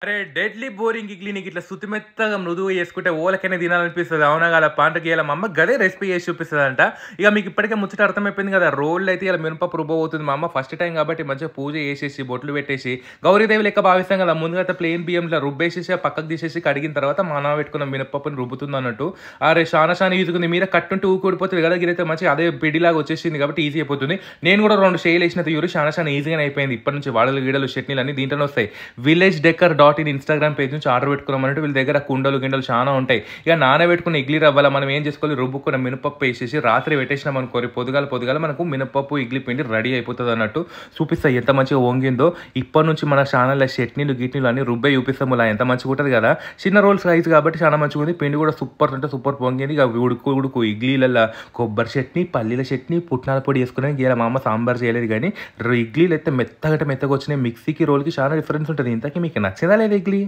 అరే! Deadly boring idli నీకిట్లా సుతిమెత్తగా మృదువుగా చేసుకుంటే ఓలకైనా తినాలనిపిస్తది. అవునా కాదా? పంటకి ఇయాల మా అమ్మ గదే రెసిపీ చేసి చూపిస్తదంట. ఇక మీకు ఇప్పటికే ముచ్చట అర్థమైపోయింది కదా! రోళ్ళైతే ఇయాల మినపప్పు రుబ్బబోతుంది మా అమ్మ. ఫస్ట్ టైమ్ కాబట్టి మంచిగా పూజ చేసేసి, బొట్లు పెట్టేసి, గౌరీదేవి లెక్క భావిస్తాం కదా! ముందుగైతే ప్లెయిన్ బియ్యంలో రుబ్బేసేసి పక్కకు తీసేసి కడిగిన తర్వాత మా నానబెట్టుకున్న మినపప్పుని రుబ్బుతుందన్నట్టు. అరే! చానా ఈజీగుంది. మీద కట్టుంటే ఊకొడిపోతది కదా! గిదైతే మంచిగా అదే పిడిలాగా వచ్చేసింది కాబట్టి ఈజీ అయిపోతుంది. నేను కూడా 2 షేర్‌లేసిన తీయుర్రి చానా ఈజీగానే అయిపోయింది. ఇప్పటి నుంచి వడలు, గిడలు, చట్నీలు అన్నీ దీంట్లోనే వస్తాయి. విలేజ్ డెకర్ ఇన్‌స్టాగ్రామ్ పేజ్ నుంచి ఆర్డర్ పెట్టుకున్నామంటే వీళ్ళ దగ్గర కుండలు, గిన్నెలు చానా ఉంటాయి. ఇక నానబెట్టుకున్న ఇడ్లీ రవ్వల మనం ఏం చేసుకోవాలి రుబ్బుకున్న మినపప్పు ఏసేసి రాత్రి పెట్టేసినామనుకోరి పొద్దుగాల మనకు మినపప్పు, ఇడ్లీ పిండి రెడీ అయిపోతదన్నట్టు. చూపిస్తా ఎంత మంచిగా వంగిందో. ఇప్పటి నుంచి మన ఛానల్‌లో చట్నీలు, గిట్నీలు అన్నీ రుబ్బే చూపిస్తాములా ఎంత మంచిగుంటది కదా! చిన్న రోల్ సైజ్ కాబట్టి చాలా మంచిగుంది. పిండి కూడా సూపర్ అంటే సూపర్ పొంగింది. ఇక ఉడుకు ఇడ్లీలల్లా కొబ్బరి చట్నీ, పల్లీల చట్నీ, పుట్నాల పొడి ఏసుకున్నాను. ఇయాల మా అమ్మ సాంబార్ చేయలేదు గానీ ఇడ్లీలైతే మెత్తగా అంటే మెత్తగా వచ్చినాయి. మిక్సీకి, రోల్‌కి చాలా డిఫరెన్స్ ఉంటది. ఇంతకీ మీకు నచ్చిందా లేదా ఇడ్లీ?